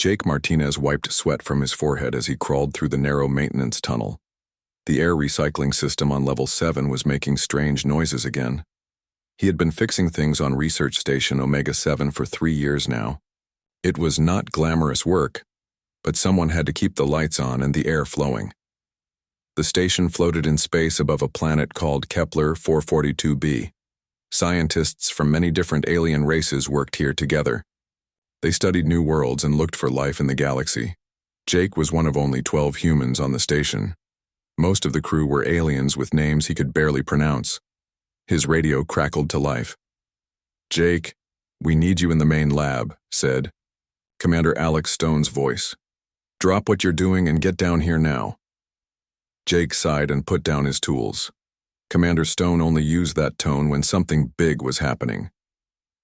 Jake Martinez wiped sweat from his forehead as he crawled through the narrow maintenance tunnel. The air recycling system on level 7 was making strange noises again. He had been fixing things on Research Station Omega-7 for 3 years now. It was not glamorous work, but someone had to keep the lights on and the air flowing. The station floated in space above a planet called Kepler 442b. Scientists from many different alien races worked here together. They studied new worlds and looked for life in the galaxy. Jake was one of only 12 humans on the station. Most of the crew were aliens with names he could barely pronounce. His radio crackled to life. "Jake, we need you in the main lab," said Commander Alex Stone's voice. "Drop what you're doing and get down here now." Jake sighed and put down his tools. Commander Stone only used that tone when something big was happening.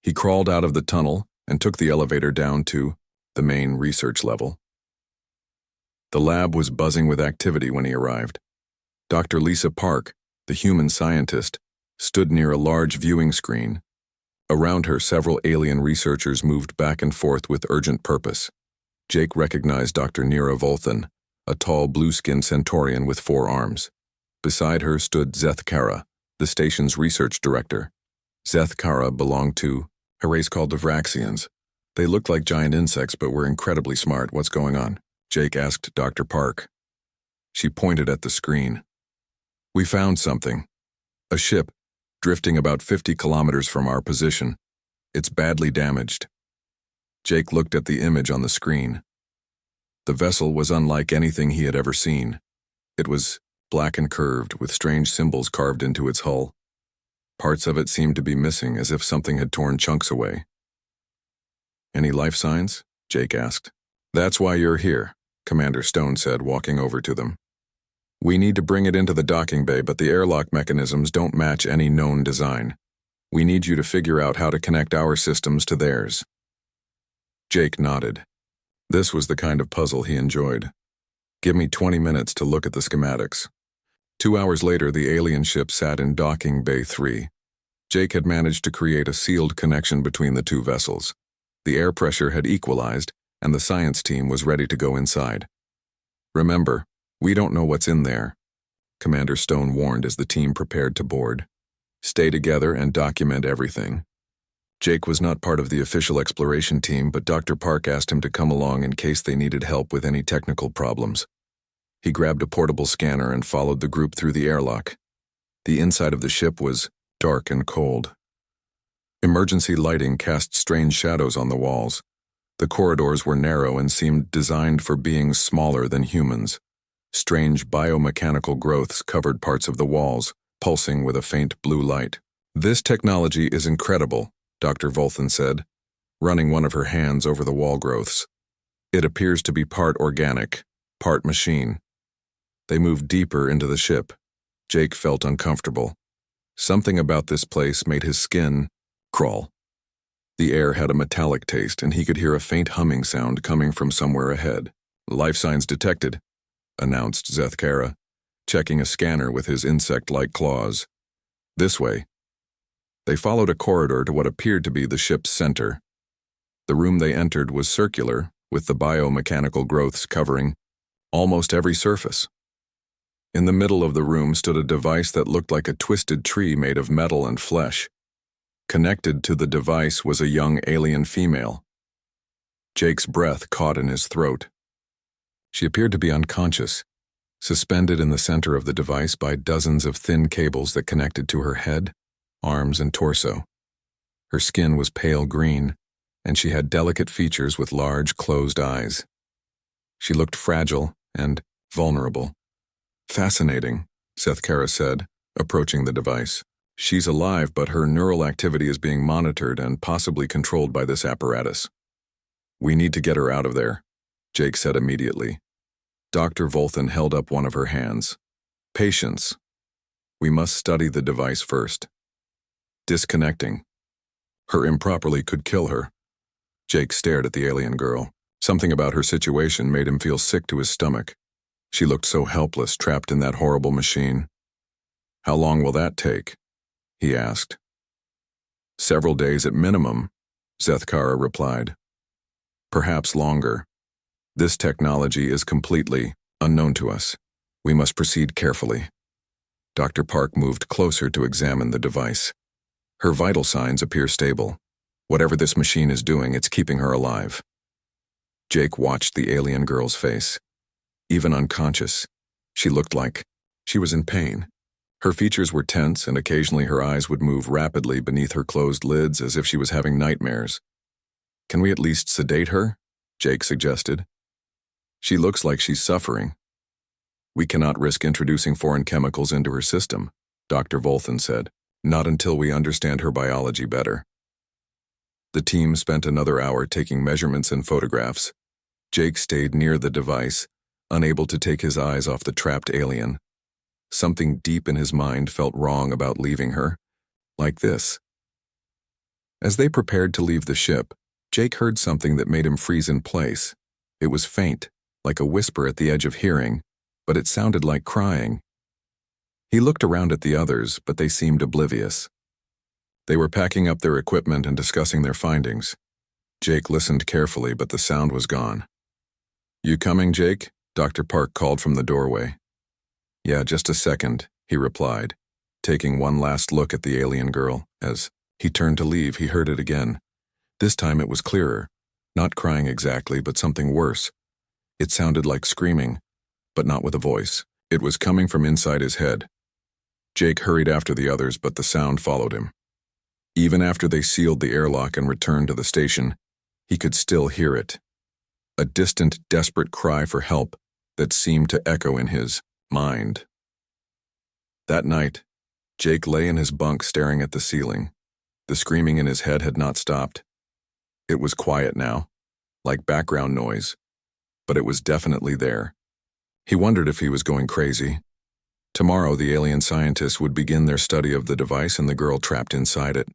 He crawled out of the tunnel and took the elevator down to the main research level. The lab was buzzing with activity when he arrived. Dr. Lisa Park, the human scientist, stood near a large viewing screen. Around her, several alien researchers moved back and forth with urgent purpose. Jake recognized Dr. Nira Volthan, a tall, blue-skinned Centaurian with 4 arms. Beside her stood Zeth Kara, the station's research director. Zeth Kara belonged to a race called the Vraxians. They looked like giant insects but were incredibly smart. "What's going on?" Jake asked Dr. Park. She pointed at the screen. "We found something. A ship, drifting about 50 kilometers from our position. It's badly damaged." Jake looked at the image on the screen. The vessel was unlike anything he had ever seen. It was black and curved, with strange symbols carved into its hull. Parts of it seemed to be missing, as if something had torn chunks away. "Any life signs?" Jake asked. "That's why you're here," Commander Stone said, walking over to them. "We need to bring it into the docking bay, but the airlock mechanisms don't match any known design. We need you to figure out how to connect our systems to theirs." Jake nodded. This was the kind of puzzle he enjoyed. "Give me 20 minutes to look at the schematics." 2 hours later, the alien ship sat in docking bay 3. Jake had managed to create a sealed connection between the 2 vessels. The air pressure had equalized, and the science team was ready to go inside. "Remember, we don't know what's in there," Commander Stone warned as the team prepared to board. "Stay together and document everything." Jake was not part of the official exploration team, but Dr. Park asked him to come along in case they needed help with any technical problems. He grabbed a portable scanner and followed the group through the airlock. The inside of the ship was dark and cold. Emergency lighting cast strange shadows on the walls. The corridors were narrow and seemed designed for beings smaller than humans. Strange biomechanical growths covered parts of the walls, pulsing with a faint blue light. "This technology is incredible," Dr. Volthan said, running one of her hands over the wall growths. "It appears to be part organic, part machine." They moved deeper into the ship. Jake felt uncomfortable. Something about this place made his skin crawl. The air had a metallic taste, and he could hear a faint humming sound coming from somewhere ahead. "Life signs detected," announced Zeth Kara, checking a scanner with his insect-like claws. "This way." They followed a corridor to what appeared to be the ship's center. The room they entered was circular, with the biomechanical growths covering almost every surface. In the middle of the room stood a device that looked like a twisted tree made of metal and flesh. Connected to the device was a young alien female. Jake's breath caught in his throat. She appeared to be unconscious, suspended in the center of the device by dozens of thin cables that connected to her head, arms, and torso. Her skin was pale green, and she had delicate features with large, closed eyes. She looked fragile and vulnerable. "Fascinating," Zeth Kara said, approaching the device. "She's alive, but her neural activity is being monitored and possibly controlled by this apparatus." "We need to get her out of there," Jake said immediately. Dr. Volthan held up one of her hands. "Patience. We must study the device first." "Disconnecting. Her improperly could kill her." Jake stared at the alien girl. Something about her situation made him feel sick to his stomach. She looked so helpless, trapped in that horrible machine. "How long will that take?" he asked. "Several days at minimum," Zeth Kara replied. "Perhaps longer," This technology is completely unknown to us. We must proceed carefully. Dr. Park moved closer to examine the device. Her vital signs appear stable. Whatever this machine is doing, it's keeping her alive. Jake watched the alien girl's face. Even unconscious, she looked like she was in pain. Her features were tense, and occasionally her eyes would move rapidly beneath her closed lids as if she was having nightmares. "Can we at least sedate her?" Jake suggested. "She looks like she's suffering." "We cannot risk introducing foreign chemicals into her system," Dr. Volthan said. "Not until we understand her biology better." The team spent another hour taking measurements and photographs. Jake stayed near the device, unable to take his eyes off the trapped alien. Something deep in his mind felt wrong about leaving her. Like this. As they prepared to leave the ship, Jake heard something that made him freeze in place. It was faint, like a whisper at the edge of hearing, but it sounded like crying. He looked around at the others, but they seemed oblivious. They were packing up their equipment and discussing their findings. Jake listened carefully, but the sound was gone. "You coming, Jake?" Dr. Park called from the doorway. "Yeah, just a second," he replied, taking one last look at the alien girl. As he turned to leave, he heard it again. This time it was clearer. Not crying exactly, but something worse. It sounded like screaming, but not with a voice. It was coming from inside his head. Jake hurried after the others, but the sound followed him. Even after they sealed the airlock and returned to the station, he could still hear it. A distant, desperate cry for help that seemed to echo in his mind. That night, Jake lay in his bunk staring at the ceiling. The screaming in his head had not stopped. It was quiet now, like background noise, but it was definitely there. He wondered if he was going crazy. Tomorrow, the alien scientists would begin their study of the device and the girl trapped inside it.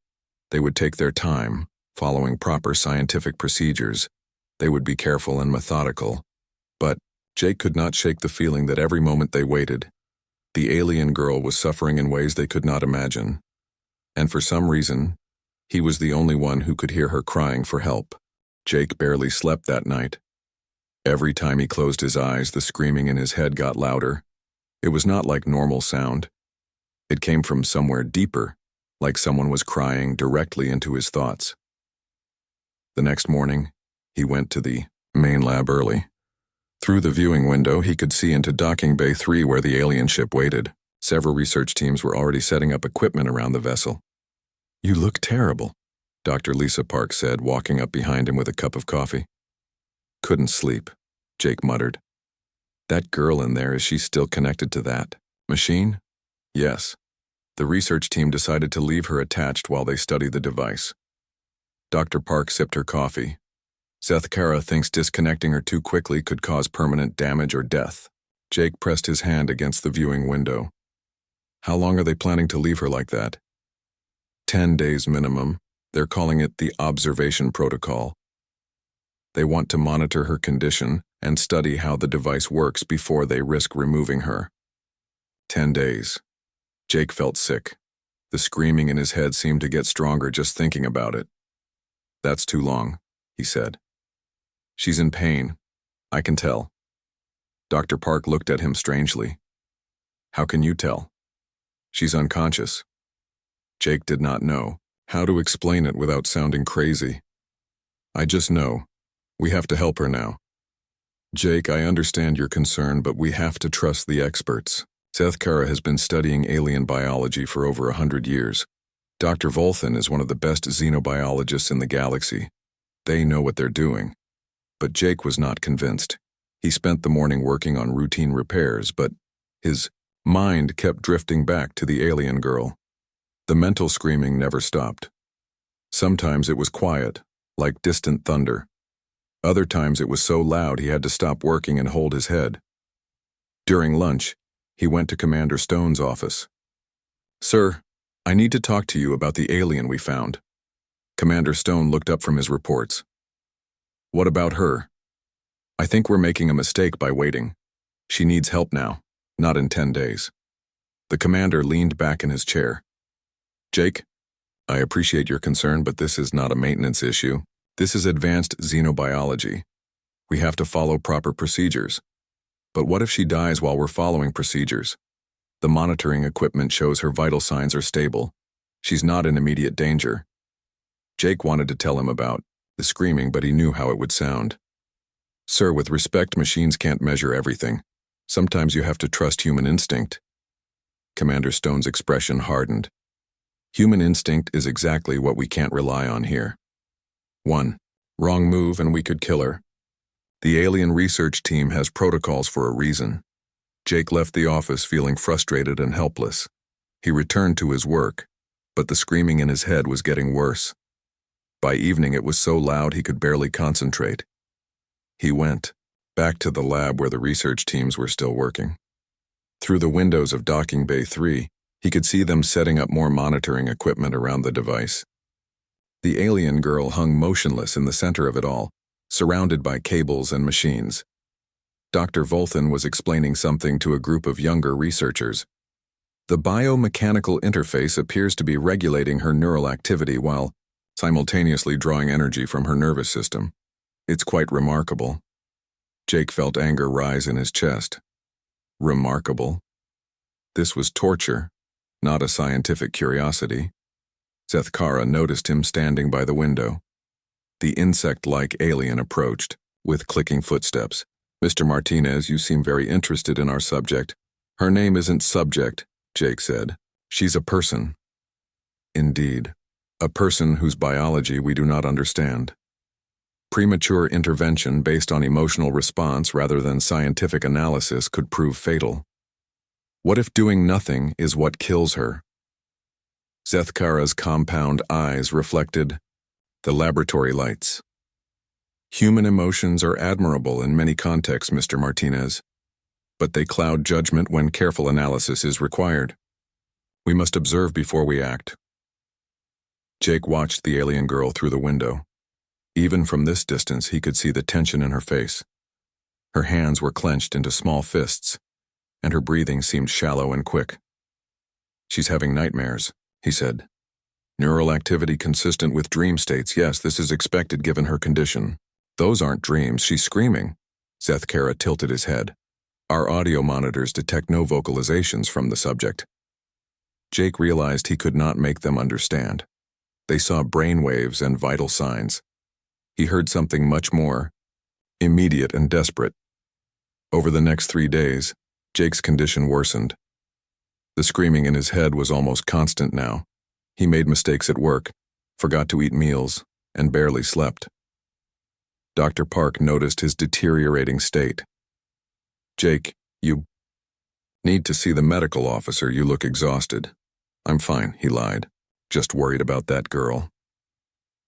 They would take their time, following proper scientific procedures. They would be careful and methodical. But Jake could not shake the feeling that every moment they waited, the alien girl was suffering in ways they could not imagine. And for some reason, he was the only one who could hear her crying for help. Jake barely slept that night. Every time he closed his eyes, the screaming in his head got louder. It was not like normal sound. It came from somewhere deeper, like someone was crying directly into his thoughts. The next morning, he went to the main lab early. Through the viewing window, he could see into Docking Bay 3 where the alien ship waited. Several research teams were already setting up equipment around the vessel. "You look terrible," Dr. Lisa Park said, walking up behind him with a cup of coffee. "Couldn't sleep," Jake muttered. "That girl in there, is she still connected to that machine?" "Yes." The research team decided to leave her attached while they study the device. Dr. Park sipped her coffee. Seth Kara thinks disconnecting her too quickly could cause permanent damage or death. Jake pressed his hand against the viewing window. "How long are they planning to leave her like that?" 10 days minimum. They're calling it the observation protocol. They want to monitor her condition and study how the device works before they risk removing her. 10 days. Jake felt sick. The screaming in his head seemed to get stronger just thinking about it. "That's too long," he said. "She's in pain. I can tell." Dr. Park looked at him strangely. "How can you tell?" "She's unconscious." Jake did not know how to explain it without sounding crazy. "I just know. We have to help her now." "Jake, I understand your concern, but we have to trust the experts. Seth Kara has been studying alien biology for over 100 years. Dr. Volthan is one of the best xenobiologists in the galaxy. They know what they're doing." But Jake was not convinced. He spent the morning working on routine repairs, but his mind kept drifting back to the alien girl. The mental screaming never stopped. Sometimes it was quiet, like distant thunder. Other times it was so loud he had to stop working and hold his head. During lunch, he went to Commander Stone's office. "Sir, I need to talk to you about the alien we found." Commander Stone looked up from his reports. "What about her?" "I think we're making a mistake by waiting. She needs help now, not in 10 days. The commander leaned back in his chair. "Jake, I appreciate your concern, but this is not a maintenance issue. This is advanced xenobiology. We have to follow proper procedures. But what if she dies while we're following procedures? The monitoring equipment shows her vital signs are stable. She's not in immediate danger. Jake wanted to tell him about the screaming, but he knew how it would sound. Sir, with respect, machines can't measure everything. Sometimes you have to trust human instinct. Commander Stone's expression hardened. Human instinct is exactly what we can't rely on here. 1. Wrong move and we could kill her. The alien research team has protocols for a reason. Jake left the office feeling frustrated and helpless. He returned to his work, but the screaming in his head was getting worse. By evening it was so loud he could barely concentrate. He went back to the lab where the research teams were still working. Through the windows of Docking Bay 3, he could see them setting up more monitoring equipment around the device. The alien girl hung motionless in the center of it all, surrounded by cables and machines. Dr. Volthan was explaining something to a group of younger researchers. The biomechanical interface appears to be regulating her neural activity while simultaneously drawing energy from her nervous system. It's quite remarkable. Jake felt anger rise in his chest. Remarkable? This was torture, not a scientific curiosity. Zethkara noticed him standing by the window. The insect-like alien approached, with clicking footsteps. Mr. Martinez, you seem very interested in our subject. Her name isn't subject, Jake said. She's a person. Indeed, a person whose biology we do not understand. Premature intervention based on emotional response rather than scientific analysis could prove fatal. What if doing nothing is what kills her? Zethkara's compound eyes reflected the laboratory lights. Human emotions are admirable in many contexts, Mr. Martinez, but they cloud judgment when careful analysis is required. We must observe before we act. Jake watched the alien girl through the window. Even from this distance, he could see the tension in her face. Her hands were clenched into small fists, and her breathing seemed shallow and quick. She's having nightmares, he said. Neural activity consistent with dream states. Yes, this is expected given her condition. Those aren't dreams, she's screaming. Zethkara tilted his head. Our audio monitors detect no vocalizations from the subject. Jake realized he could not make them understand. They saw brain waves and vital signs. He heard something much more immediate and desperate. Over the next 3 days, Jake's condition worsened. The screaming in his head was almost constant now. He made mistakes at work, forgot to eat meals, and barely slept. Dr. Park noticed his deteriorating state. Jake, you need to see the medical officer. You look exhausted. I'm fine, he lied. Just worried about that girl.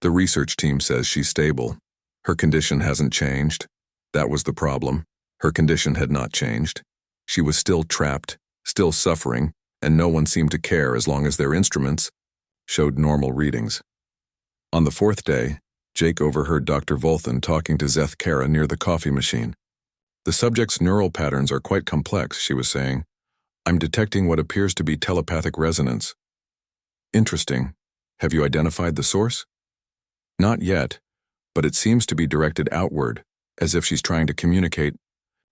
The research team says she's stable. Her condition hasn't changed. That was the problem. Her condition had not changed. She was still trapped, still suffering, and no one seemed to care as long as their instruments showed normal readings. On the 4th day, Jake overheard Dr. Volthan talking to Zethkara near the coffee machine. The subject's neural patterns are quite complex, she was saying. I'm detecting what appears to be telepathic resonance. Interesting. Have you identified the source? Not yet, but it seems to be directed outward, as if she's trying to communicate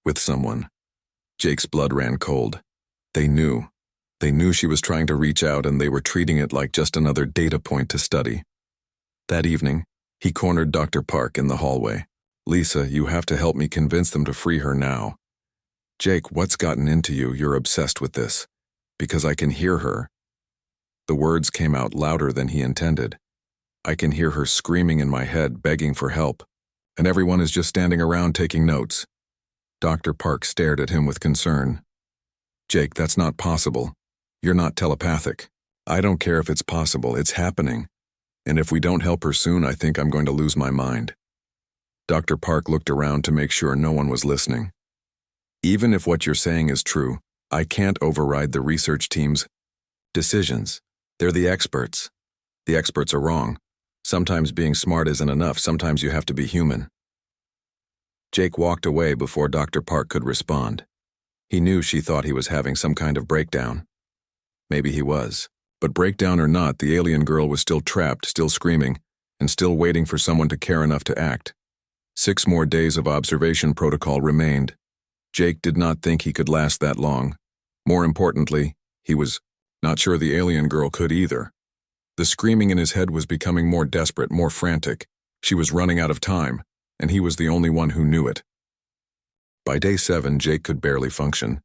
with someone. Jake's blood ran cold. They knew. They knew she was trying to reach out, and they were treating it like just another data point to study. That evening, he cornered Dr. Park in the hallway. Lisa, you have to help me convince them to free her now. Jake, what's gotten into you? You're obsessed with this. Because I can hear her. The words came out louder than he intended. I can hear her screaming in my head, begging for help. And everyone is just standing around taking notes. Dr. Park stared at him with concern. Jake, that's not possible. You're not telepathic. I don't care if it's possible, it's happening. And if we don't help her soon, I think I'm going to lose my mind. Dr. Park looked around to make sure no one was listening. Even if what you're saying is true, I can't override the research team's decisions. They're the experts. The experts are wrong. Sometimes being smart isn't enough, sometimes you have to be human. Jake walked away before Dr. Park could respond. He knew she thought he was having some kind of breakdown. Maybe he was. But breakdown or not, the alien girl was still trapped, still screaming, and still waiting for someone to care enough to act. 6 more days of observation protocol remained. Jake did not think he could last that long. More importantly, he was not sure the alien girl could either. The screaming in his head was becoming more desperate, more frantic. She was running out of time, and he was the only one who knew it. By day 7, Jake could barely function.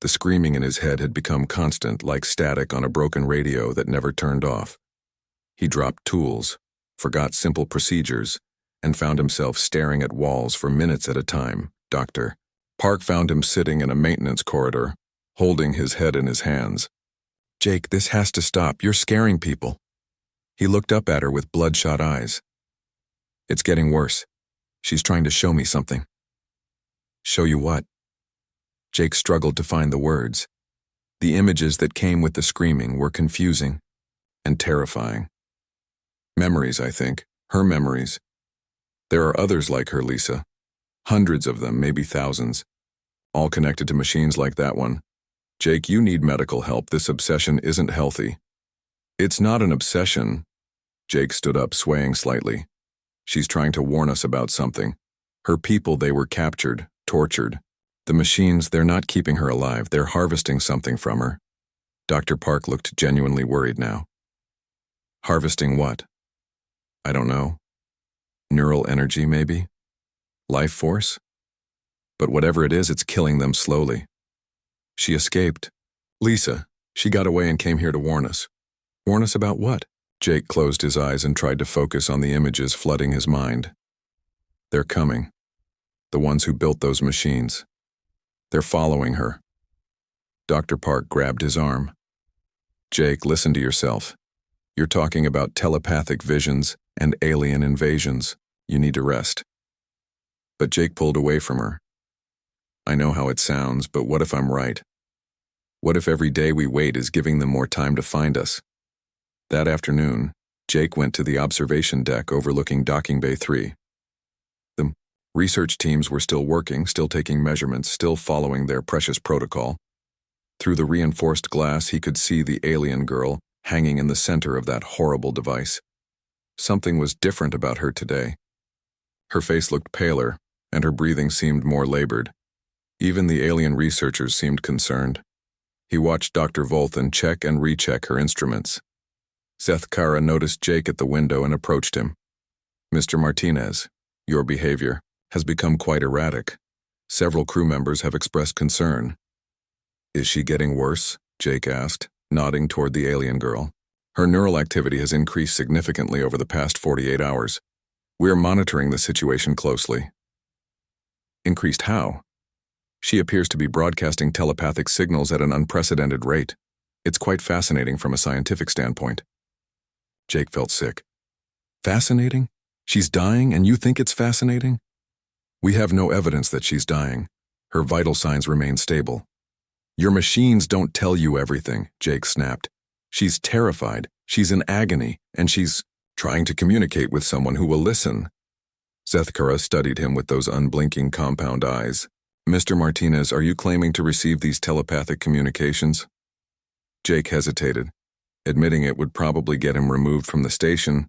The screaming in his head had become constant, like static on a broken radio that never turned off. He dropped tools, forgot simple procedures, and found himself staring at walls for minutes at a time. Dr. Park found him sitting in a maintenance corridor, holding his head in his hands. "Jake, this has to stop. You're scaring people." He looked up at her with bloodshot eyes. "It's getting worse. She's trying to show me something." "Show you what?" Jake struggled to find the words. The images that came with the screaming were confusing and terrifying. Memories, I think. Her memories. There are others like her, Lisa. Hundreds of them, maybe thousands. All connected to machines like that one. Jake, you need medical help. This obsession isn't healthy. It's not an obsession. Jake stood up, swaying slightly. She's trying to warn us about something. Her people, they were captured, tortured. The machines, they're not keeping her alive. They're harvesting something from her. Dr. Park looked genuinely worried now. Harvesting what? I don't know. Neural energy, maybe? Life force? But whatever it is, it's killing them slowly. She escaped. Lisa, she got away and came here to warn us. Warn us about what? Jake closed his eyes and tried to focus on the images flooding his mind. They're coming. The ones who built those machines. They're following her. Dr. Park grabbed his arm. Jake, listen to yourself. You're talking about telepathic visions and alien invasions. You need to rest. But Jake pulled away from her. I know how it sounds, but what if I'm right? What if every day we wait is giving them more time to find us? That afternoon, Jake went to the observation deck overlooking Docking Bay 3. The research teams were still working, still taking measurements, still following their precious protocol. Through the reinforced glass, he could see the alien girl hanging in the center of that horrible device. Something was different about her today. Her face looked paler, and her breathing seemed more labored. Even the alien researchers seemed concerned. He watched Dr. Volthan check and recheck her instruments. Seth Kara noticed Jake at the window and approached him. Mr. Martinez, your behavior has become quite erratic. Several crew members have expressed concern. Is she getting worse? Jake asked, nodding toward the alien girl. Her neural activity has increased significantly over the past 48 hours. We are monitoring the situation closely. Increased how? She appears to be broadcasting telepathic signals at an unprecedented rate. It's quite fascinating from a scientific standpoint. Jake felt sick. Fascinating? She's dying and you think it's fascinating? We have no evidence that she's dying. Her vital signs remain stable. Your machines don't tell you everything, Jake snapped. She's terrified, she's in agony, and she's trying to communicate with someone who will listen. Seth Kara studied him with those unblinking compound eyes. Mr. Martinez, are you claiming to receive these telepathic communications? Jake hesitated, admitting it would probably get him removed from the station,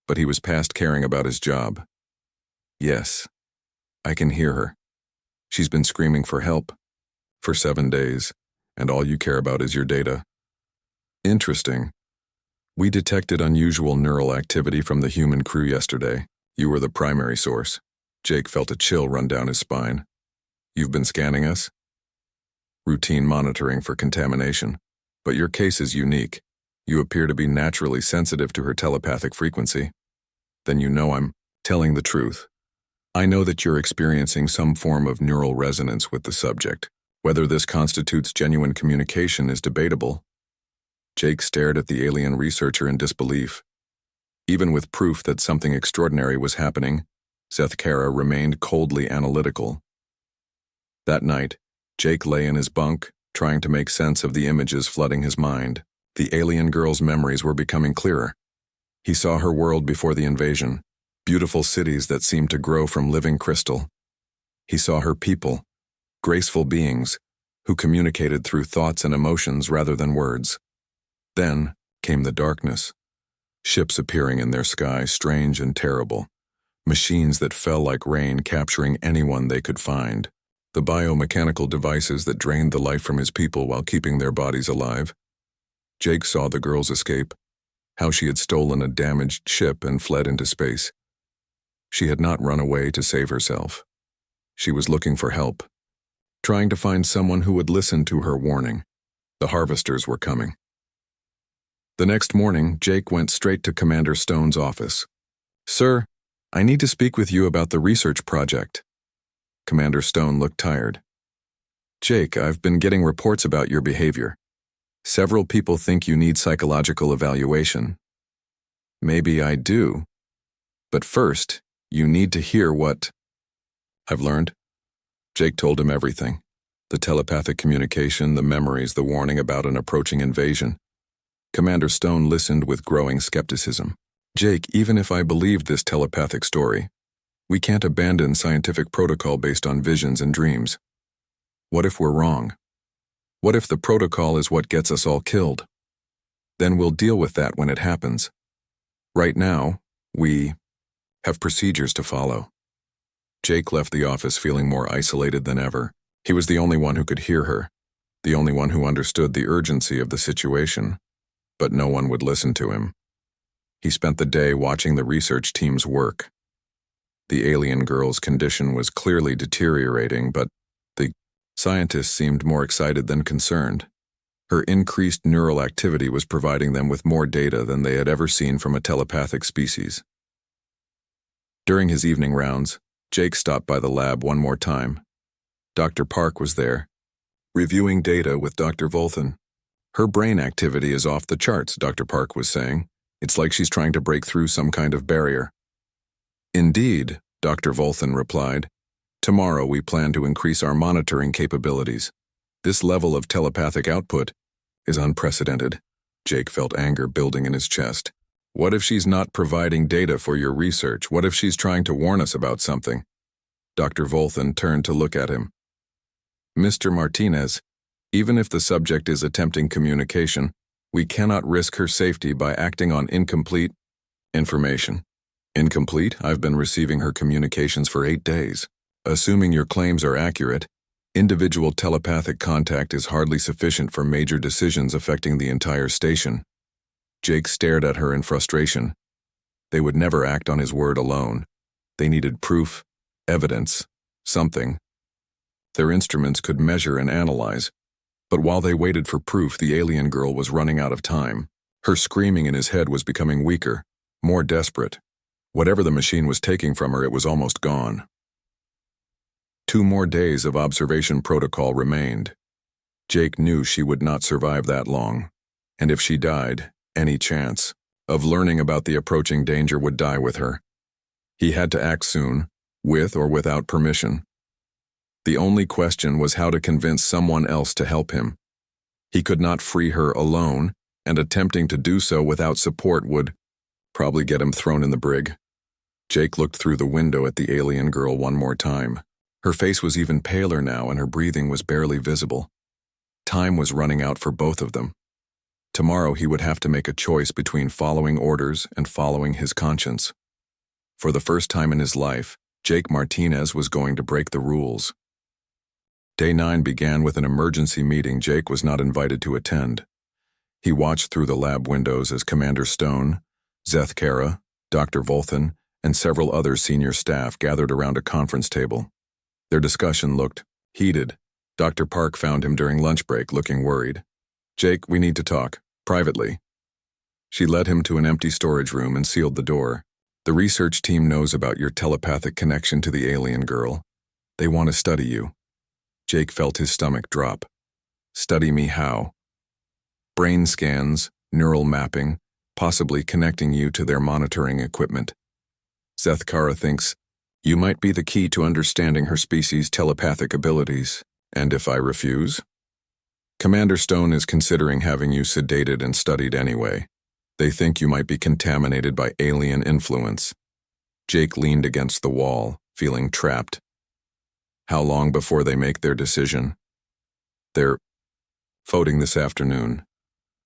but he was past caring about his job. Yes, I can hear her. She's been screaming for help for 7 days, and all you care about is your data. Interesting. We detected unusual neural activity from the human crew yesterday. You were the primary source. Jake felt a chill run down his spine. You've been scanning us? Routine monitoring for contamination. But your case is unique. You appear to be naturally sensitive to her telepathic frequency. Then you know I'm telling the truth. I know that you're experiencing some form of neural resonance with the subject. Whether this constitutes genuine communication is debatable. Jake stared at the alien researcher in disbelief. Even with proof that something extraordinary was happening, Seth Kara remained coldly analytical. That night, Jake lay in his bunk, trying to make sense of the images flooding his mind. The alien girl's memories were becoming clearer. He saw her world before the invasion, beautiful cities that seemed to grow from living crystal. He saw her people, graceful beings, who communicated through thoughts and emotions rather than words. Then came the darkness. Ships appearing in their sky, strange and terrible. Machines that fell like rain, capturing anyone they could find. The biomechanical devices that drained the life from his people while keeping their bodies alive. Jake saw the girl's escape, how she had stolen a damaged ship and fled into space. She had not run away to save herself. She was looking for help, trying to find someone who would listen to her warning. The harvesters were coming. The next morning, Jake went straight to Commander Stone's office. "Sir, I need to speak with you about the research project." Commander Stone looked tired. "Jake, I've been getting reports about your behavior. Several people think you need psychological evaluation. Maybe I do. But first, you need to hear what I've learned." Jake told him everything. The telepathic communication, the memories, the warning about an approaching invasion. Commander Stone listened with growing skepticism. "Jake, even if I believed this telepathic story, we can't abandon scientific protocol based on visions and dreams. What if we're wrong? What if the protocol is what gets us all killed? Then we'll deal with that when it happens. Right now, we have procedures to follow." Jake left the office feeling more isolated than ever. He was the only one who could hear her, the only one who understood the urgency of the situation, but no one would listen to him. He spent the day watching the research team's work. The alien girl's condition was clearly deteriorating, but the scientists seemed more excited than concerned. Her increased neural activity was providing them with more data than they had ever seen from a telepathic species. During his evening rounds, Jake stopped by the lab one more time. Dr. Park was there, reviewing data with Dr. Volthan. "Her brain activity is off the charts," Dr. Park was saying. "It's like she's trying to break through some kind of barrier." "Indeed," Dr. Volthan replied. "Tomorrow we plan to increase our monitoring capabilities. This level of telepathic output is unprecedented." Jake felt anger building in his chest. "What if she's not providing data for your research? What if she's trying to warn us about something?" Dr. Volthan turned to look at him. "Mr. Martinez, even if the subject is attempting communication, we cannot risk her safety by acting on incomplete information." "Incomplete? I've been receiving her communications for 8 days. Assuming your claims are accurate, individual telepathic contact is hardly sufficient for major decisions affecting the entire station." Jake stared at her in frustration. They would never act on his word alone. They needed proof, evidence, something. Their instruments could measure and analyze. But while they waited for proof, the alien girl was running out of time. Her screaming in his head was becoming weaker, more desperate. Whatever the machine was taking from her, it was almost gone. 2 more days of observation protocol remained. Jake knew she would not survive that long. And if she died, any chance of learning about the approaching danger would die with her. He had to act soon, with or without permission. The only question was how to convince someone else to help him. He could not free her alone, and attempting to do so without support would probably get him thrown in the brig. Jake looked through the window at the alien girl one more time. Her face was even paler now, and her breathing was barely visible. Time was running out for both of them. Tomorrow he would have to make a choice between following orders and following his conscience. For the first time in his life, Jake Martinez was going to break the rules. Day 9 began with an emergency meeting Jake was not invited to attend. He watched through the lab windows as Commander Stone, Zeth Kara, Dr. Volthan, and several other senior staff gathered around a conference table. Their discussion looked heated. Dr. Park found him during lunch break looking worried. "Jake, we need to talk, privately." She led him to an empty storage room and sealed the door. "The research team knows about your telepathic connection to the alien girl. They want to study you." Jake felt his stomach drop. "Study me how?" "Brain scans, neural mapping, possibly connecting you to their monitoring equipment. Zeth Kara thinks you might be the key to understanding her species' telepathic abilities. And if I refuse?" "Commander Stone is considering having you sedated and studied anyway. They think you might be contaminated by alien influence." Jake leaned against the wall, feeling trapped. "How long before they make their decision?" "They're voting this afternoon.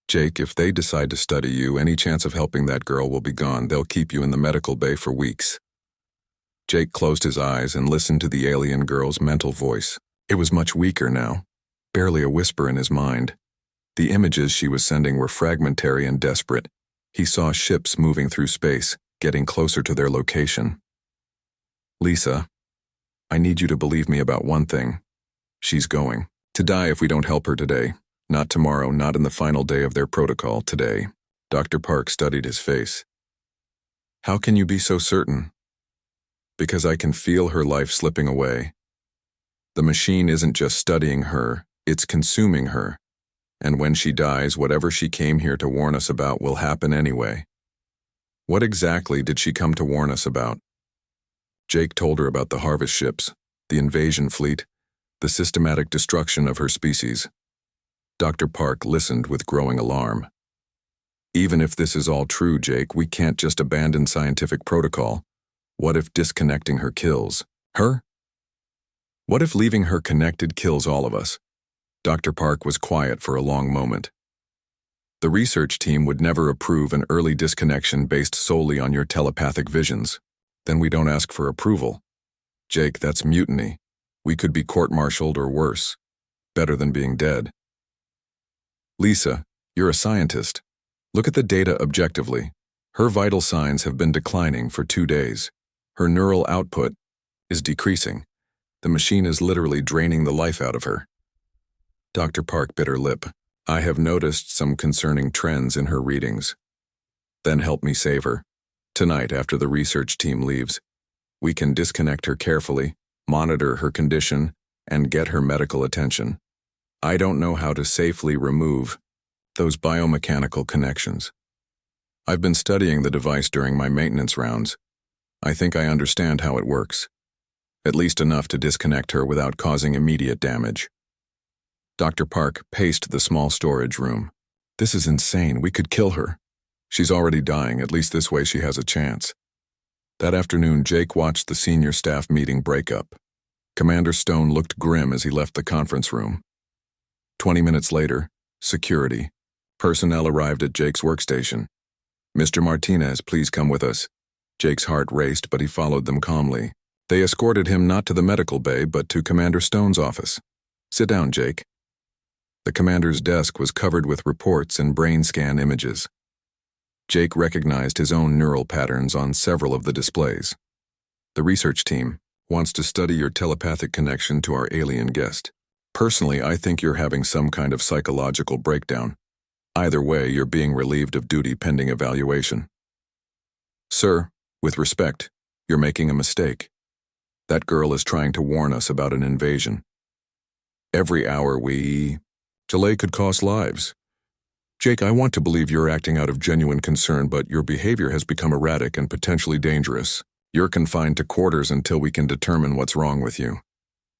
Jake, if they decide to study you, any chance of helping that girl will be gone. They'll keep you in the medical bay for weeks." Jake closed his eyes and listened to the alien girl's mental voice. It was much weaker now, barely a whisper in his mind. The images she was sending were fragmentary and desperate. He saw ships moving through space, getting closer to their location. Lisa, I need you to believe me about one thing. She's going to die if we don't help her today. Not tomorrow, not in the final day of their protocol, today. Dr. Park studied his face. How can you be so certain? Because I can feel her life slipping away. The machine isn't just studying her, it's consuming her. And when she dies, whatever she came here to warn us about will happen anyway. What exactly did she come to warn us about? Jake told her about the harvest ships, the invasion fleet, the systematic destruction of her species. Dr. Park listened with growing alarm. Even if this is all true, Jake, we can't just abandon scientific protocol. What if disconnecting her kills her? What if leaving her connected kills all of us? Dr. Park was quiet for a long moment. The research team would never approve an early disconnection based solely on your telepathic visions. Then we don't ask for approval. Jake, that's mutiny. We could be court-martialed or worse. Better than being dead. Lisa, you're a scientist. Look at the data objectively. Her vital signs have been declining for 2 days. Her neural output is decreasing. The machine is literally draining the life out of her. Dr. Park bit her lip. I have noticed some concerning trends in her readings. Then help me save her. Tonight, after the research team leaves, we can disconnect her carefully, monitor her condition, and get her medical attention. I don't know how to safely remove those biomechanical connections. I've been studying the device during my maintenance rounds. I think I understand how it works. At least enough to disconnect her without causing immediate damage. Dr. Park paced the small storage room. This is insane. We could kill her. She's already dying. At least this way she has a chance. That afternoon, Jake watched the senior staff meeting break up. Commander Stone looked grim as he left the conference room. 20 minutes later, security. Personnel arrived at Jake's workstation. Mr. Martinez, please come with us. Jake's heart raced, but he followed them calmly. They escorted him not to the medical bay, but to Commander Stone's office. Sit down, Jake. The commander's desk was covered with reports and brain scan images. Jake recognized his own neural patterns on several of the displays. The research team wants to study your telepathic connection to our alien guest. Personally, I think you're having some kind of psychological breakdown. Either way, you're being relieved of duty pending evaluation. Sir, with respect, you're making a mistake. That girl is trying to warn us about an invasion. Every hour delay could cost lives. Jake, I want to believe you're acting out of genuine concern, but your behavior has become erratic and potentially dangerous. You're confined to quarters until we can determine what's wrong with you.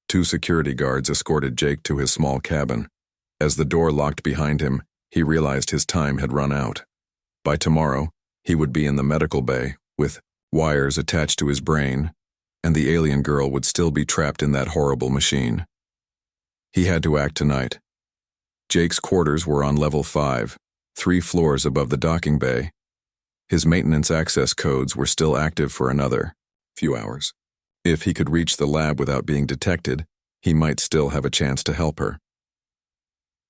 2 security guards escorted Jake to his small cabin. As the door locked behind him, he realized his time had run out. By tomorrow, he would be in the medical bay, with wires attached to his brain, and the alien girl would still be trapped in that horrible machine. He had to act tonight. Jake's quarters were on level 5, 3 floors above the docking bay. His maintenance access codes were still active for another few hours. If he could reach the lab without being detected, he might still have a chance to help her.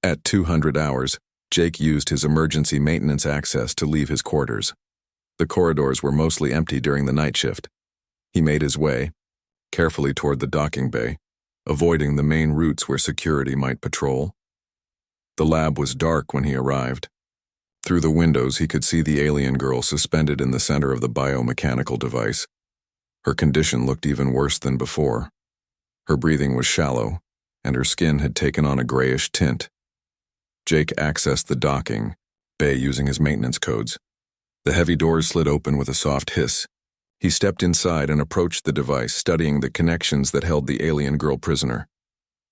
At 200 hours, Jake used his emergency maintenance access to leave his quarters. The corridors were mostly empty during the night shift. He made his way, carefully toward the docking bay, avoiding the main routes where security might patrol. The lab was dark when he arrived. Through the windows, he could see the alien girl suspended in the center of the biomechanical device. Her condition looked even worse than before. Her breathing was shallow, and her skin had taken on a grayish tint. Jake accessed the docking bay using his maintenance codes. The heavy doors slid open with a soft hiss. He stepped inside and approached the device, studying the connections that held the alien girl prisoner.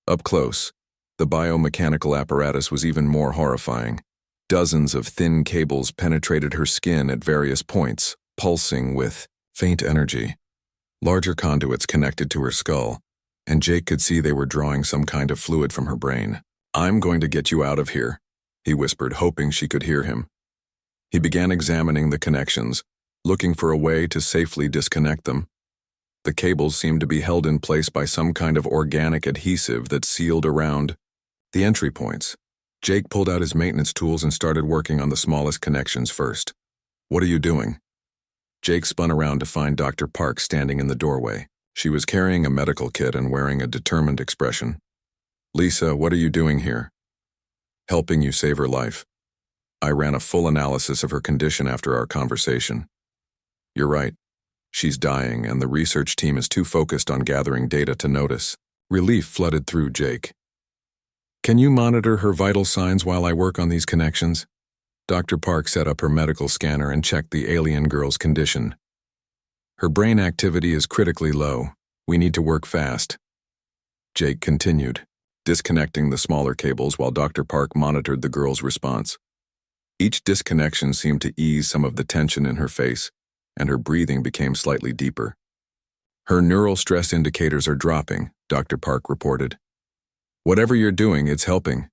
Up close, the biomechanical apparatus was even more horrifying. Dozens of thin cables penetrated her skin at various points, pulsing with faint energy. Larger conduits connected to her skull, and Jake could see they were drawing some kind of fluid from her brain. I'm going to get you out of here, he whispered, hoping she could hear him. He began examining the connections, looking for a way to safely disconnect them. The cables seemed to be held in place by some kind of organic adhesive that sealed around the entry points. Jake pulled out his maintenance tools and started working on the smallest connections first. "What are you doing?" Jake spun around to find Dr. Park standing in the doorway. She was carrying a medical kit and wearing a determined expression. "Lisa, what are you doing here?" "Helping you save her life. I ran a full analysis of her condition after our conversation. You're right. She's dying, and the research team is too focused on gathering data to notice." Relief flooded through Jake. "Can you monitor her vital signs while I work on these connections?" Dr. Park set up her medical scanner and checked the alien girl's condition. "Her brain activity is critically low. We need to work fast." Jake continued, disconnecting the smaller cables while Dr. Park monitored the girl's response. Each disconnection seemed to ease some of the tension in her face, and her breathing became slightly deeper. "Her neural stress indicators are dropping," Dr. Park reported. "Whatever you're doing, it's helping."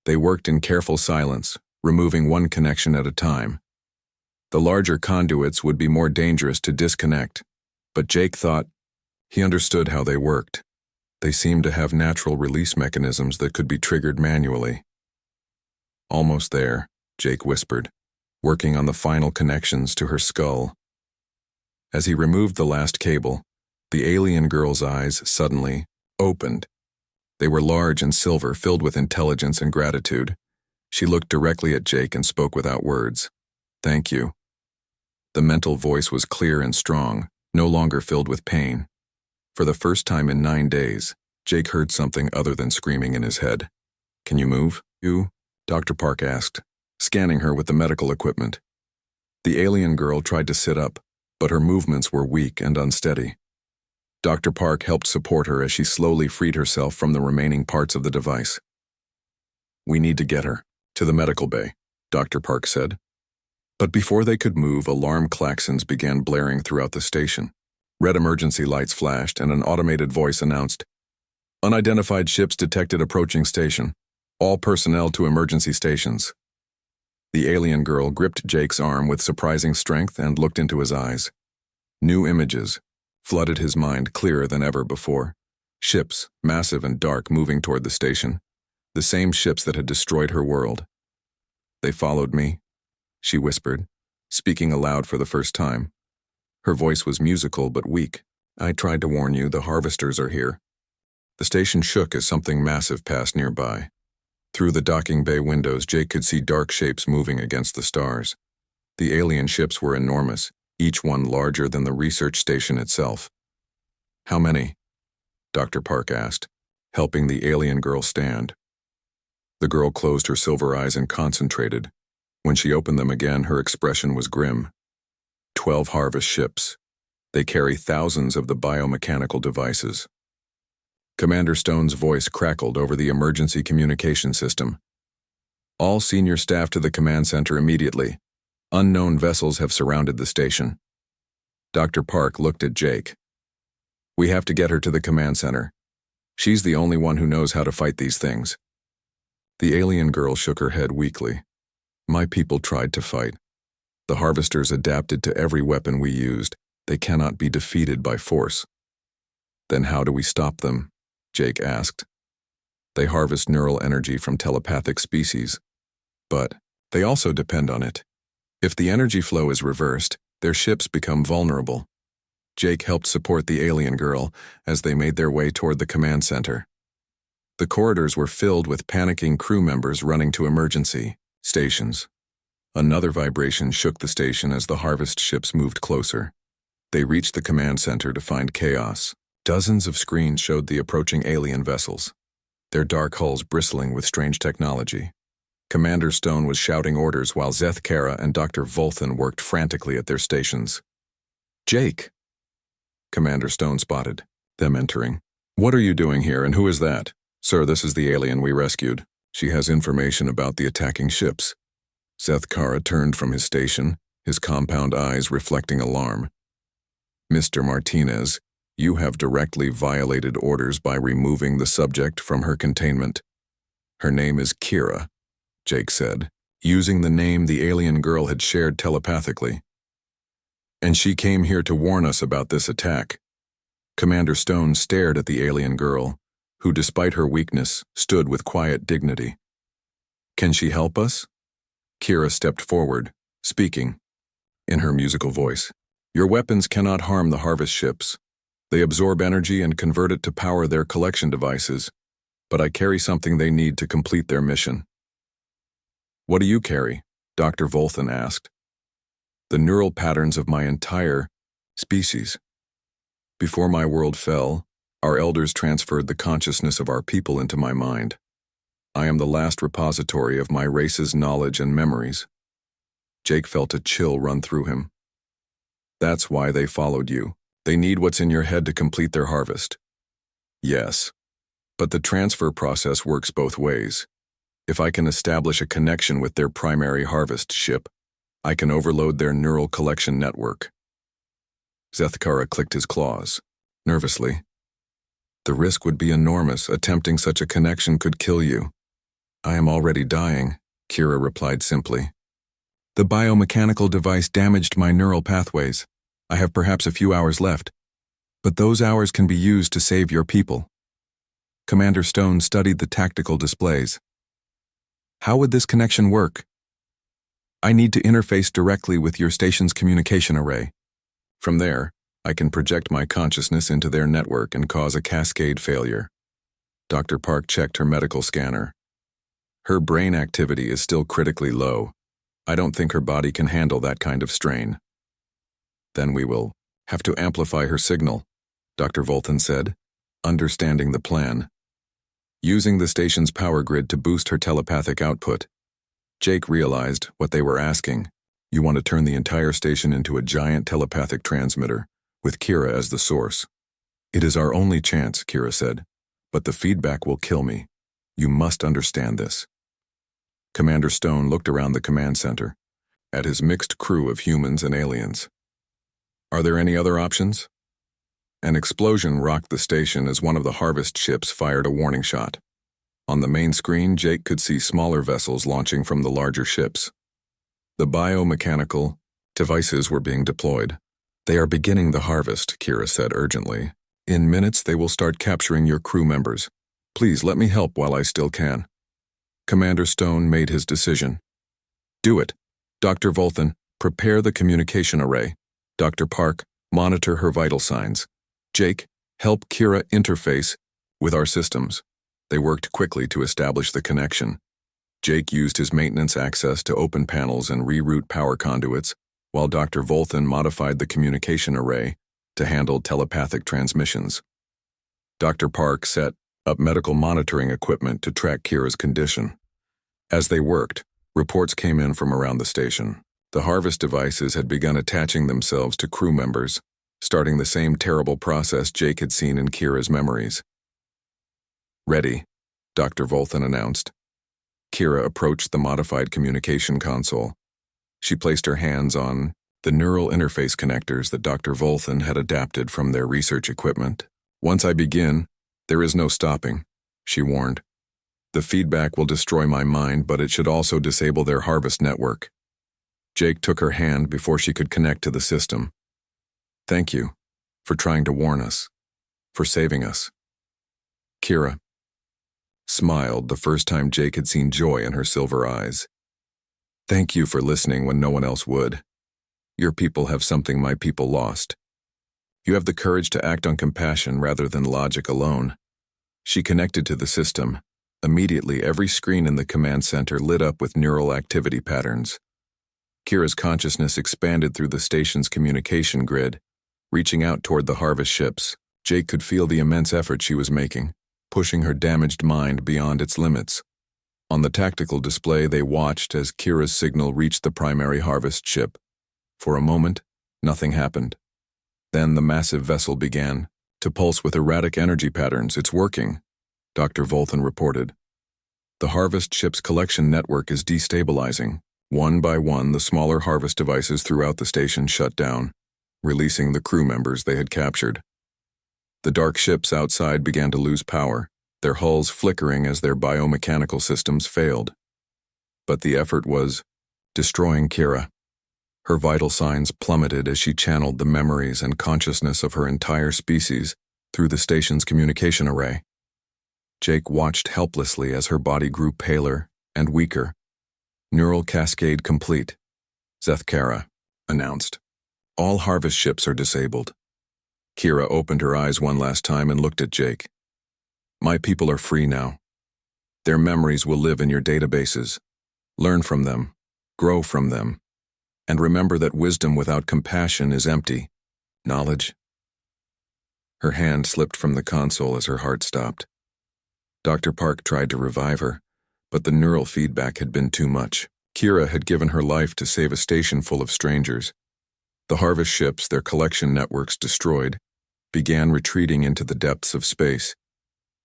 They worked in careful silence, removing one connection at a time. The larger conduits would be more dangerous to disconnect, but Jake thought he understood how they worked. They seemed to have natural release mechanisms that could be triggered manually. "Almost there," Jake whispered, working on the final connections to her skull. As he removed the last cable, the alien girl's eyes suddenly opened. They were large and silver, filled with intelligence and gratitude. She looked directly at Jake and spoke without words. "Thank you." The mental voice was clear and strong, no longer filled with pain. For the first time in 9 days, Jake heard something other than screaming in his head. "Can you move, you?" Dr. Park asked, scanning her with the medical equipment. The alien girl tried to sit up, but her movements were weak and unsteady. Dr. Park helped support her as she slowly freed herself from the remaining parts of the device. "We need to get her to the medical bay," Dr. Park said. But before they could move, alarm klaxons began blaring throughout the station. Red emergency lights flashed, and an automated voice announced, "Unidentified ships detected approaching station. All personnel to emergency stations." The alien girl gripped Jake's arm with surprising strength and looked into his eyes. New images flooded his mind clearer than ever before. Ships, massive and dark, moving toward the station. The same ships that had destroyed her world. "They followed me," she whispered, speaking aloud for the first time. Her voice was musical but weak. "I tried to warn you, the harvesters are here." The station shook as something massive passed nearby. Through the docking bay windows, Jake could see dark shapes moving against the stars. The alien ships were enormous, each one larger than the research station itself. "How many?" Dr. Park asked, helping the alien girl stand. The girl closed her silver eyes and concentrated. When she opened them again, her expression was grim. 12 harvest ships. They carry thousands of the biomechanical devices. Commander Stone's voice crackled over the emergency communication system. "All senior staff to the command center immediately. Unknown vessels have surrounded the station." Dr. Park looked at Jake. "We have to get her to the command center. She's the only one who knows how to fight these things." The alien girl shook her head weakly. "My people tried to fight. The harvesters adapted to every weapon we used. They cannot be defeated by force." "Then how do we stop them?" Jake asked. "They harvest neural energy from telepathic species. But they also depend on it. If the energy flow is reversed, their ships become vulnerable." Jake helped support the alien girl as they made their way toward the command center. The corridors were filled with panicking crew members running to emergency stations. Another vibration shook the station as the harvest ships moved closer. They reached the command center to find chaos. Dozens of screens showed the approaching alien vessels, their dark hulls bristling with strange technology. Commander Stone was shouting orders while Zeth Kara and Dr. Volthan worked frantically at their stations. "Jake!" Commander Stone spotted them entering. "What are you doing here, and who is that?" "Sir, this is the alien we rescued. She has information about the attacking ships." Zeth Kara turned from his station, his compound eyes reflecting alarm. "Mr. Martinez, you have directly violated orders by removing the subject from her containment." "Her name is Kira," Jake said, using the name the alien girl had shared telepathically. "And she came here to warn us about this attack." Commander Stone stared at the alien girl, who, despite her weakness, stood with quiet dignity. "Can she help us?" Kira stepped forward, speaking in her musical voice. "Your weapons cannot harm the harvest ships. They absorb energy and convert it to power their collection devices, but I carry something they need to complete their mission." "What do you carry?" Dr. Volthan asked. "The neural patterns of my entire species. Before my world fell, our elders transferred the consciousness of our people into my mind. I am the last repository of my race's knowledge and memories." Jake felt a chill run through him. "That's why they followed you. They need what's in your head to complete their harvest." "Yes, but the transfer process works both ways. If I can establish a connection with their primary harvest ship, I can overload their neural collection network." Zethkara clicked his claws, nervously. "The risk would be enormous. Attempting such a connection could kill you." "I am already dying," Kira replied simply. "The biomechanical device damaged my neural pathways. I have perhaps a few hours left, but those hours can be used to save your people." Commander Stone studied the tactical displays. "How would this connection work?" "I need to interface directly with your station's communication array. From there, I can project my consciousness into their network and cause a cascade failure." Dr. Park checked her medical scanner. "Her brain activity is still critically low. I don't think her body can handle that kind of strain." "Then we will have to amplify her signal," Dr. Volthan said, understanding the plan. "Using the station's power grid to boost her telepathic output." Jake realized what they were asking. "You want to turn the entire station into a giant telepathic transmitter, with Kira as the source." "It is our only chance," Kira said, "but the feedback will kill me. You must understand this." Commander Stone looked around the command center, at his mixed crew of humans and aliens. "Are there any other options?" An explosion rocked the station as one of the harvest ships fired a warning shot. On the main screen, Jake could see smaller vessels launching from the larger ships. The biomechanical devices were being deployed. "They are beginning the harvest," Kira said urgently. "In minutes, they will start capturing your crew members. Please let me help while I still can." Commander Stone made his decision. "Do it. Dr. Volthan, prepare the communication array. Dr. Park, monitor her vital signs. Jake, help Kira interface with our systems." They worked quickly to establish the connection. Jake used his maintenance access to open panels and reroute power conduits, while Dr. Volthan modified the communication array to handle telepathic transmissions. Dr. Park set up medical monitoring equipment to track Kira's condition. As they worked, reports came in from around the station. The harvest devices had begun attaching themselves to crew members, starting the same terrible process Jake had seen in Kira's memories. "Ready," Dr. Volthan announced. Kira approached the modified communication console. She placed her hands on the neural interface connectors that Dr. Volthan had adapted from their research equipment. "Once I begin, there is no stopping," she warned. "The feedback will destroy my mind, but it should also disable their harvest network." Jake took her hand before she could connect to the system. "Thank you for trying to warn us, for saving us." Kira smiled the first time Jake had seen joy in her silver eyes. "Thank you for listening when no one else would. Your people have something my people lost. You have the courage to act on compassion rather than logic alone." She connected to the system. Immediately, every screen in the command center lit up with neural activity patterns. Kira's consciousness expanded through the station's communication grid, reaching out toward the harvest ships. Jake could feel the immense effort she was making, pushing her damaged mind beyond its limits. On the tactical display, they watched as Kira's signal reached the primary harvest ship. For a moment, nothing happened. Then the massive vessel began to pulse with erratic energy patterns. "It's working," Dr. Volthan reported. "The harvest ship's collection network is destabilizing." One by one, the smaller harvest devices throughout the station shut down, releasing the crew members they had captured. The dark ships outside began to lose power, their hulls flickering as their biomechanical systems failed. But the effort was destroying Kira. Her vital signs plummeted as she channeled the memories and consciousness of her entire species through the station's communication array. Jake watched helplessly as her body grew paler and weaker. Neural cascade complete, Zethkara announced. All harvest ships are disabled. Kira opened her eyes one last time and looked at Jake. My people are free now. Their memories will live in your databases. Learn from them, grow from them, and remember that wisdom without compassion is empty. Knowledge. Her hand slipped from the console as her heart stopped. Dr. Park tried to revive her, but the neural feedback had been too much. Kira had given her life to save a station full of strangers. The harvest ships, their collection networks destroyed, began retreating into the depths of space.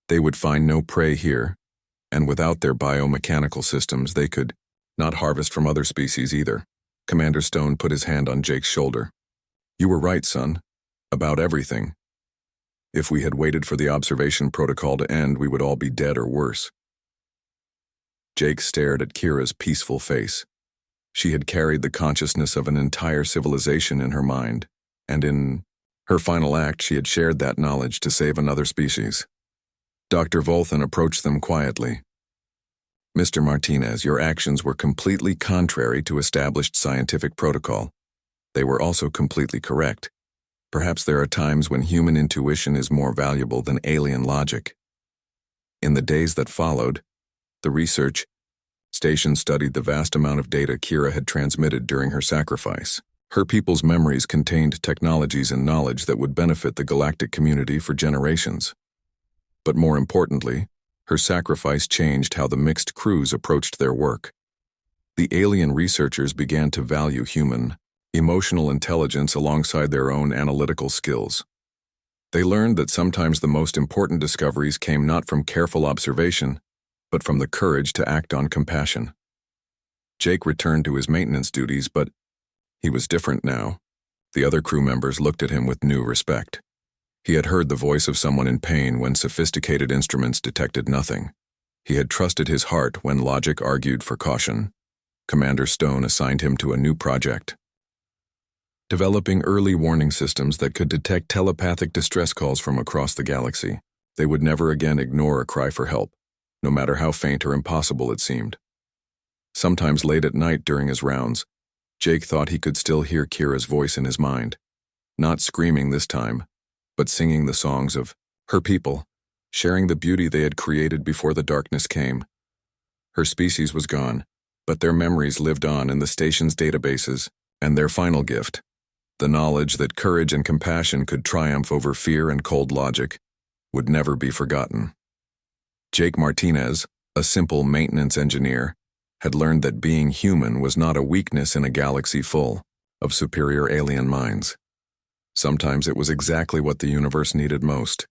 They would find no prey here, and without their biomechanical systems, they could not harvest from other species either. Commander Stone put his hand on Jake's shoulder. You were right, son. About everything. If we had waited for the observation protocol to end, we would all be dead or worse. Jake stared at Kira's peaceful face. She had carried the consciousness of an entire civilization in her mind, and in her final act she had shared that knowledge to save another species. Dr. Volthan approached them quietly. Mr. Martinez, your actions were completely contrary to established scientific protocol. They were also completely correct. Perhaps there are times when human intuition is more valuable than alien logic. In the days that followed, the research station studied the vast amount of data Kira had transmitted during her sacrifice. Her people's memories contained technologies and knowledge that would benefit the galactic community for generations. But more importantly, her sacrifice changed how the mixed crews approached their work. The alien researchers began to value human, emotional intelligence alongside their own analytical skills. They learned that sometimes the most important discoveries came not from careful observation, but from the courage to act on compassion. Jake returned to his maintenance duties, but he was different now. The other crew members looked at him with new respect. He had heard the voice of someone in pain when sophisticated instruments detected nothing. He had trusted his heart when logic argued for caution. Commander Stone assigned him to a new project, developing early warning systems that could detect telepathic distress calls from across the galaxy. They would never again ignore a cry for help, no matter how faint or impossible it seemed. Sometimes late at night during his rounds, Jake thought he could still hear Kira's voice in his mind, not screaming this time, but singing the songs of her people, sharing the beauty they had created before the darkness came. Her species was gone, but their memories lived on in the station's databases, and their final gift, the knowledge that courage and compassion could triumph over fear and cold logic, would never be forgotten. Jake Martinez, a simple maintenance engineer, had learned that being human was not a weakness in a galaxy full of superior alien minds. Sometimes it was exactly what the universe needed most.